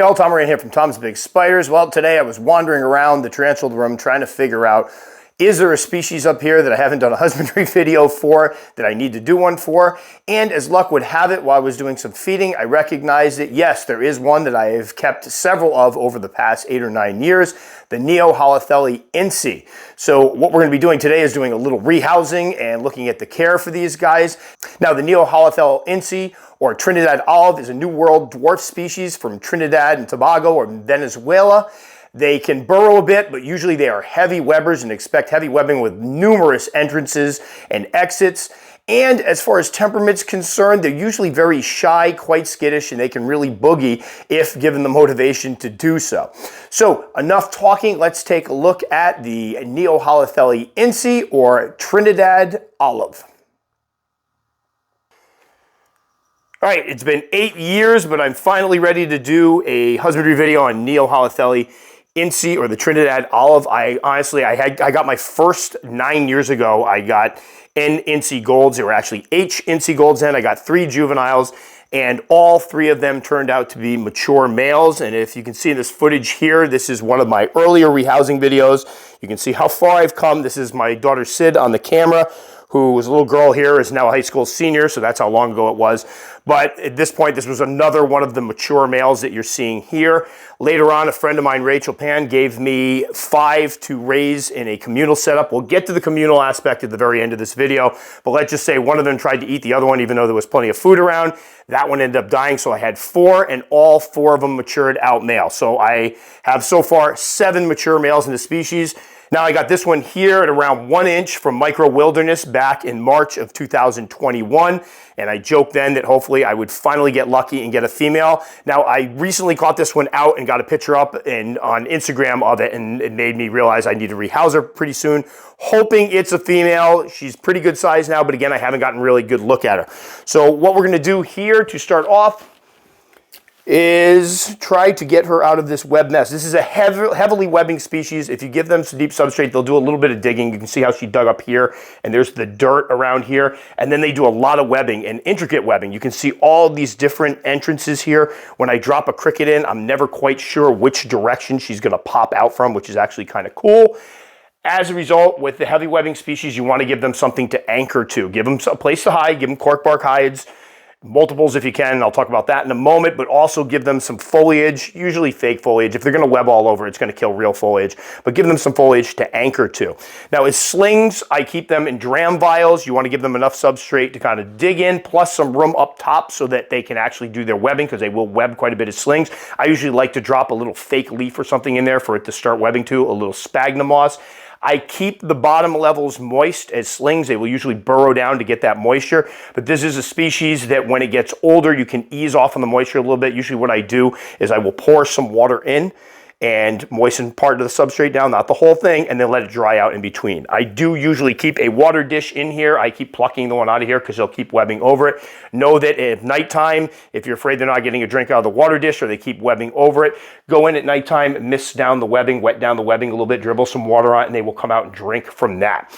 Hey all, Tom Moran here from Tom's Big Spiders. Well, today I was wandering around the tarantula room trying to figure out, is there a species up here that I haven't done a husbandry video for that I need to do one for? And as luck would have it, while I was doing some feeding, I recognized that yes, there is one that I have kept several of over the past 8 or 9 years, the Noeholothele incei. So what we're going to be doing today is doing a little rehousing and looking at the care for these guys. Now the Noeholothele incei, or Trinidad olive, is a New World dwarf species from Trinidad and Tobago or Venezuela. They can burrow a bit, but usually they are heavy webbers and expect heavy webbing with numerous entrances and exits. And as far as temperament's concerned, they're usually very shy, quite skittish, and they can really boogie if given the motivation to do so. So enough talking, let's take a look at the Noeholothele incei, or Trinidad olive. All right, it's been 8 years, but I'm finally ready to do a husbandry video on Noeholothele incei, or the Trinidad olive. I got my first 9 years ago. I got N incei golds. They were actually H incei golds then. I got 3 juveniles, and all 3 of them turned out to be mature males. And if you can see this footage here, this is one of my earlier rehousing videos. You can see how far I've come. This is my daughter Sid on the camera, who was a little girl here, is now a high school senior, so that's how long ago it was. But at this point, this was another one of the mature males that you're seeing here. Later on, a friend of mine, Rachel Pan, gave me 5 to raise in a communal setup. We'll get to the communal aspect at the very end of this video, but let's just say one of them tried to eat the other one, even though there was plenty of food around. That one ended up dying, so I had 4, and all 4 of them matured out male. So I have so far 7 mature males in the species. Now I got this one here at around 1 inch from Micro Wilderness back in March of 2021. And I joked then that hopefully I would finally get lucky and get a female. Now I recently caught this one out and got a picture up on Instagram of it, and it made me realize I need to rehouse her pretty soon. Hoping it's a female. She's pretty good size now, but again, I haven't gotten a really good look at her. So what we're gonna do here to start off is try to get her out of this web nest. This is a heavily webbing species. If you give them some deep substrate, they'll do a little bit of digging. You can see how she dug up here, and there's the dirt around here. And then they do a lot of webbing and intricate webbing. You can see all these different entrances here. When I drop a cricket in, I'm never quite sure which direction she's gonna pop out from, which is actually kind of cool. As a result, with the heavy webbing species, you wanna give them something to anchor to. Give them a place to hide, give them cork bark hides, multiples if you can, and I'll talk about that in a moment, but also give them some foliage, usually fake foliage. If they're gonna web all over, it's gonna kill real foliage, but give them some foliage to anchor to. Now as slings, I keep them in dram vials. You wanna give them enough substrate to kind of dig in, plus some room up top so that they can actually do their webbing, because they will web quite a bit of slings. I usually like to drop a little fake leaf or something in there for it to start webbing to, a little sphagnum moss. I keep the bottom levels moist as slings. They will usually burrow down to get that moisture, but this is a species that when it gets older, you can ease off on the moisture a little bit. Usually what I do is I will pour some water in and moisten part of the substrate down, not the whole thing, and then let it dry out in between. I do usually keep a water dish in here. I keep plucking the one out of here because they'll keep webbing over it. Know that at nighttime, if you're afraid they're not getting a drink out of the water dish or they keep webbing over it, go in at nighttime, mist down the webbing, wet down the webbing a little bit, dribble some water on it, and they will come out and drink from that.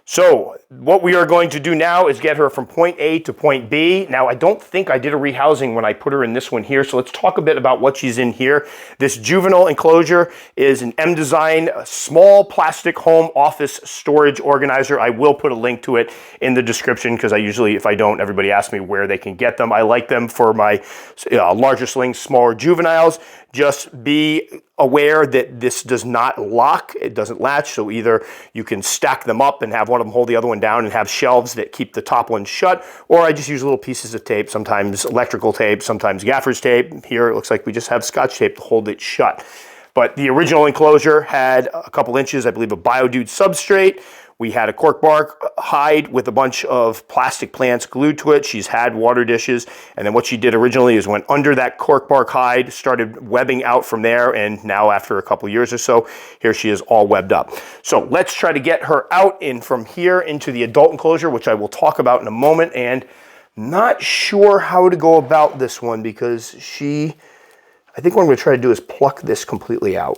So what we are going to do now is get her from point A to point B. Now, I don't think I did a rehousing when I put her in this one here, so let's talk a bit about what she's in here. This juvenile enclosure is an M Design small plastic home office storage organizer. I will put a link to it in the description because I usually, if I don't, everybody asks me where they can get them. I like them for my larger slings, smaller juveniles. Just be aware that this does not lock, it doesn't latch, so either you can stack them up and have one of them hold the other one down and have shelves that keep the top one shut, or I just use little pieces of tape, sometimes electrical tape, sometimes gaffer's tape. Here it looks like we just have Scotch tape to hold it shut. But the original enclosure had a couple inches, I believe, of BioDude substrate. We had a cork bark hide with a bunch of plastic plants glued to it. She's had water dishes. And then what she did originally is went under that cork bark hide, started webbing out from there. And now after a couple years or so, here she is all webbed up. So let's try to get her out in from here into the adult enclosure, which I will talk about in a moment. And not sure how to go about this one because I think what I'm going to try to do is pluck this completely out.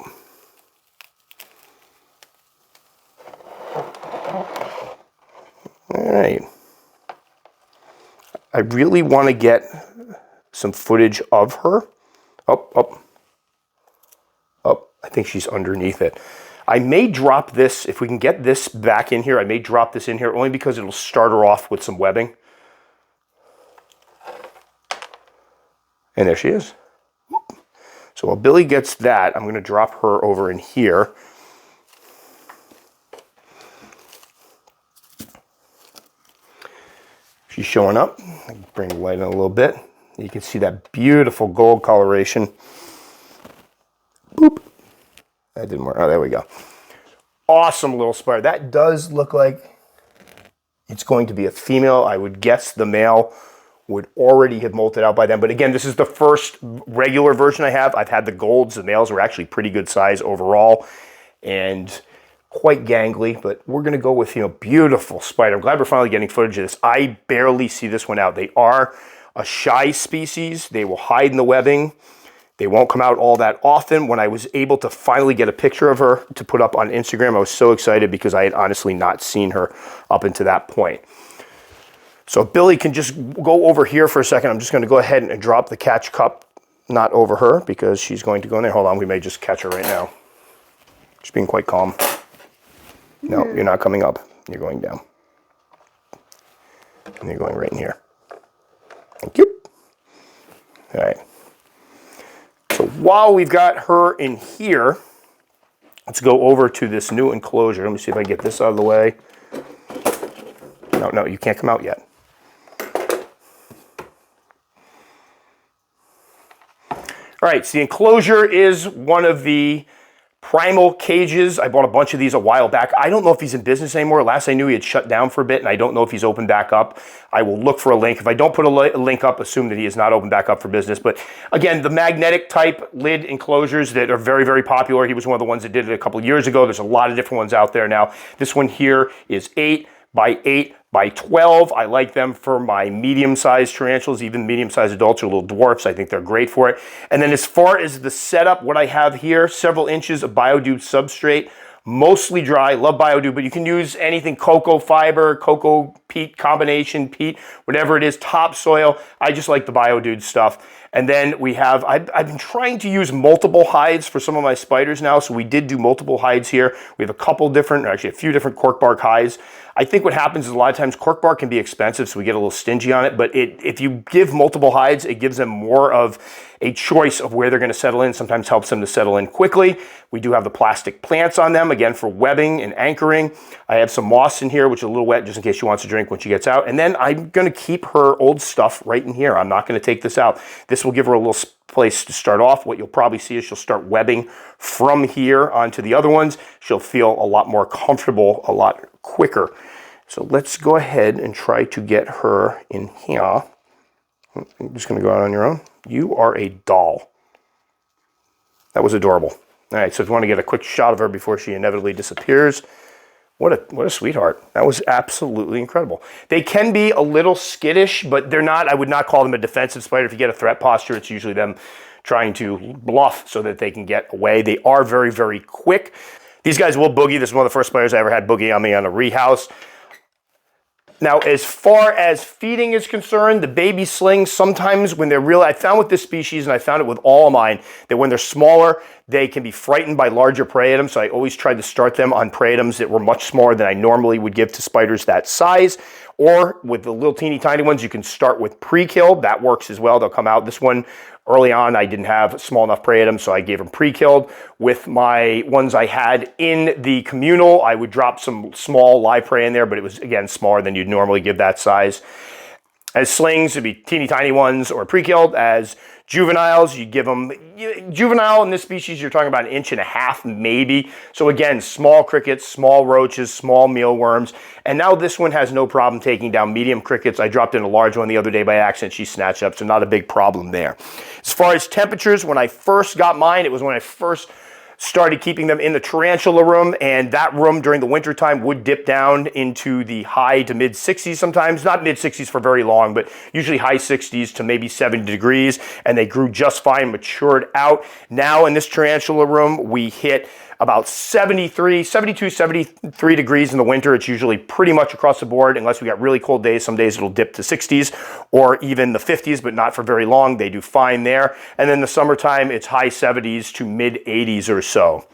All right. I really want to get some footage of her. Oh, think she's underneath it. I may drop this, if we can get this back in here, I may drop this in here only because it'll start her off with some webbing. And there she is. So while Billy gets that, I'm going to drop her over in here. She's showing up. I can bring the light in a little bit. You can see that beautiful gold coloration. Boop. That didn't work. Oh, there we go. Awesome little spider. That does look like it's going to be a female. I would guess the male would already have molted out by then. But again, this is the first regular version I have. I've had the golds. The males were actually pretty good size overall and quite gangly, but we're going to go with, you know, beautiful spider. I'm glad we're finally getting footage of this. I barely see this one out. They are a shy species. They will hide in the webbing. They won't come out all that often. When I was able to finally get a picture of her to put up on Instagram, I was so excited because I had honestly not seen her up until that point. So Billy can just go over here for a second. I'm just going to go ahead and drop the catch cup, not over her, because she's going to go in there. Hold on, we may just catch her right now. She's being quite calm. No, you're not coming up. You're going down. And you're going right in here. Thank you. All right. So while we've got her in here, let's go over to this new enclosure. Let me see if I get this out of the way. No, you can't come out yet. All right, so the enclosure is one of the primal cages. I bought a bunch of these a while back. I don't know if he's in business anymore. Last I knew, he had shut down for a bit, and I don't know if he's opened back up. I will look for a link. If I don't put a link up, assume that he is not opened back up for business. But again, the magnetic type lid enclosures that are very, very popular. He was one of the ones that did it a couple of years ago. There's a lot of different ones out there now. This one here is 8 by 8 by 12. I like them for my medium-sized tarantulas. Even medium-sized adults are little dwarfs. I think they're great for it. And then as far as the setup, what I have here, several inches of Biodude substrate, mostly dry. Love Biodude, but you can use anything, cocoa fiber, cocoa peat combination, peat, whatever it is, topsoil. I just like the Biodude stuff. And then we have, I've been trying to use multiple hides for some of my spiders now, so we did do multiple hides here. We have a couple different, or actually a few different cork bark hides. I think what happens is a lot of times cork bark can be expensive, so we get a little stingy on it, but if you give multiple hides, it gives them more of a choice of where they're going to settle in. Sometimes helps them to settle in quickly. We do have the plastic plants on them, again, for webbing and anchoring. I have some moss in here, which is a little wet, just in case she wants to drink when she gets out. And then I'm going to keep her old stuff right in here. I'm not going to take this out. This will give her a little place to start off. What you'll probably see is she'll start webbing from here onto the other ones. She'll feel a lot more comfortable, a lot quicker. So let's go ahead and try to get her in here. You're just going to go out on your own. You are a doll. That was adorable. All right, so if you want to get a quick shot of her before she inevitably disappears, what a sweetheart. That was absolutely incredible. They can be a little skittish, but they're not, I would not call them a defensive spider. If you get a threat posture, it's usually them trying to bluff so that they can get away. They are very, very quick. These guys will boogie. This is one of the first spiders I ever had boogie on me on a Rehouse. Now, as far as feeding is concerned, the baby slings, sometimes when they're real, I found with this species, and I found it with all of mine, that when they're smaller, they can be frightened by larger prey items. So I always tried to start them on prey items that were much smaller than I normally would give to spiders that size. Or with the little teeny tiny ones, you can start with pre-killed. That works as well. They'll come out. This one, early on, I didn't have small enough prey items, so I gave them pre-killed. With my ones I had in the communal, I would drop some small live prey in there, but it was, again, smaller than you'd normally give that size. As slings, it'd be teeny tiny ones or pre-killed. As juveniles, you give them, juvenile in this species, you're talking about 1.5 inches maybe. So again, small crickets, small roaches, small mealworms. And now this one has no problem taking down medium crickets. I dropped in a large one the other day by accident. She snatched up, so not a big problem there. As far as temperatures, when I first got mine, it was when I first started keeping them in the tarantula room, and that room during the winter time would dip down into the high to mid 60s sometimes, not mid 60s for very long, but usually high 60s to maybe 70 degrees, and they grew just fine, matured out. Now in this tarantula room, we hit about 72, 73 degrees in the winter. It's usually pretty much across the board, unless we got really cold days. Some days it'll dip to 60s or even the 50s, but not for very long. They do fine there. And then the summertime, it's high 70s to mid 80s or so.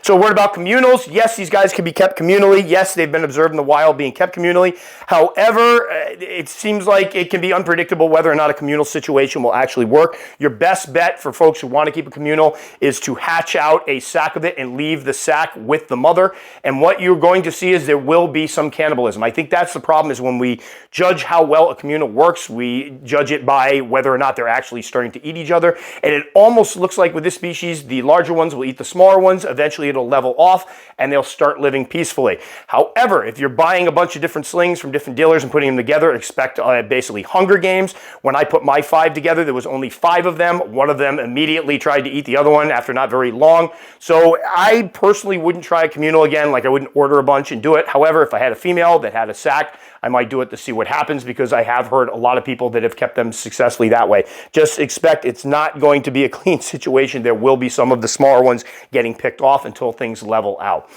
So a word about communals. Yes, these guys can be kept communally. Yes, they've been observed in the wild being kept communally. However, it seems like it can be unpredictable whether or not a communal situation will actually work. Your best bet for folks who want to keep a communal is to hatch out a sack of it and leave the sack with the mother. And what you're going to see is there will be some cannibalism. I think that's the problem, is when we judge how well a communal works, we judge it by whether or not they're actually starting to eat each other. And it almost looks like with this species, the larger ones will eat the smaller ones. Eventually it'll level off and they'll start living peacefully. However, if you're buying a bunch of different slings from different dealers and putting them together, expect basically Hunger Games. When I put my 5 together, there was only 5 of them. One of them immediately tried to eat the other one after not very long. So I personally wouldn't try a communal again. Like, I wouldn't order a bunch and do it. However, if I had a female that had a sack, I might do it to see what happens, because I have heard a lot of people that have kept them successfully that way. Just expect it's not going to be a clean situation. There will be some of the smaller ones getting picked off until things level out.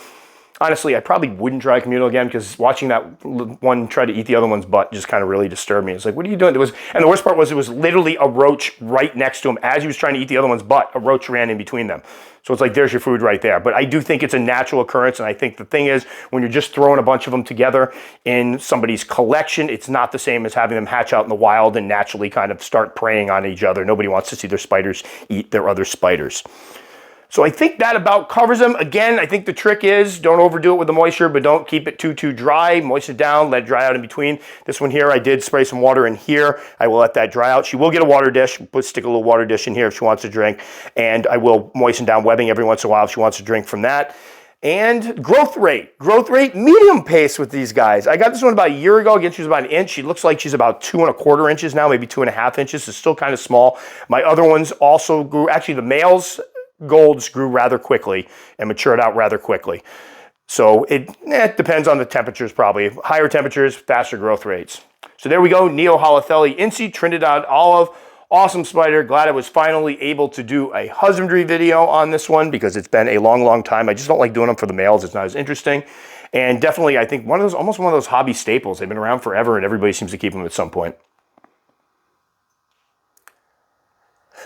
Honestly, I probably wouldn't try communal again, because watching that one try to eat the other one's butt just kind of really disturbed me. It's like, what are you doing? And the worst part was, it was literally a roach right next to him. As he was trying to eat the other one's butt, a roach ran in between them. So it's like, there's your food right there. But I do think it's a natural occurrence, and I think the thing is, when you're just throwing a bunch of them together in somebody's collection, it's not the same as having them hatch out in the wild and naturally kind of start preying on each other. Nobody wants to see their spiders eat their other spiders. So I think that about covers them. Again, I think the trick is, don't overdo it with the moisture, but don't keep it too dry. Moisten it down, let it dry out in between. This one here, I did spray some water in here. I will let that dry out. She will get a water dish. Stick a little water dish in here if she wants to drink. And I will moisten down webbing every once in a while if she wants to drink from that. And growth rate, medium pace with these guys. I got this one about a year ago. Again, she was about 1 inch. She looks like she's about 2¼ inches now, maybe 2½ inches. It's still kind of small. My other ones also grew. Actually, the males, golds, grew rather quickly and matured out rather quickly. So it depends on the temperatures probably. Higher temperatures, faster growth rates. So there we go, Noeholothele incei, Trinidad olive. Awesome spider. Glad I was finally able to do a husbandry video on this one, because it's been a long time. I just don't like doing them for the males. It's not as interesting. And definitely, I think almost one of those hobby staples. They've been around forever and everybody seems to keep them at some point.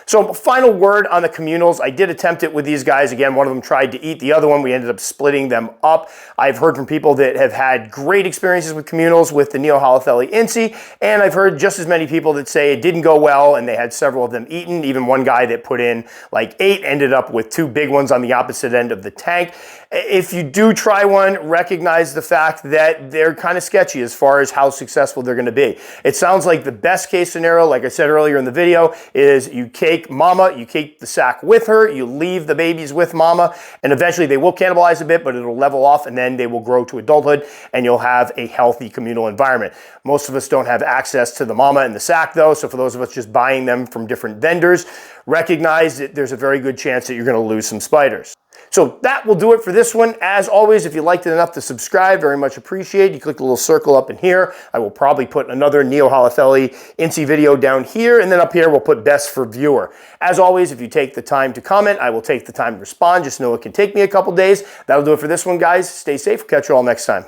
So final word on the communals. I did attempt it with these guys. Again, one of them tried to eat the other one. We ended up splitting them up. I've heard from people that have had great experiences with communals with the Noeholothele incei, and I've heard just as many people that say it didn't go well and they had several of them eaten. Even one guy that put in like 8 ended up with 2 big ones on the opposite end of the tank. If you do try one, recognize the fact that they're kind of sketchy as far as how successful they're going to be. It sounds like the best case scenario, like I said earlier in the video, is you take mama, you keep the sack with her, you leave the babies with mama, and eventually they will cannibalize a bit, but it'll level off, and then they will grow to adulthood, and you'll have a healthy communal environment. Most of us don't have access to the mama and the sack though, so for those of us just buying them from different vendors, recognize that there's a very good chance that you're going to lose some spiders. So that will do it for this one. As always, if you liked it enough to subscribe, very much appreciated. You click the little circle up in here. I will probably put another Noeholothele incei video down here, and then up here we'll put best for viewer. As always, if you take the time to comment, I will take the time to respond. Just know it can take me a couple days. That'll do it for this one, guys. Stay safe. Catch you all next time.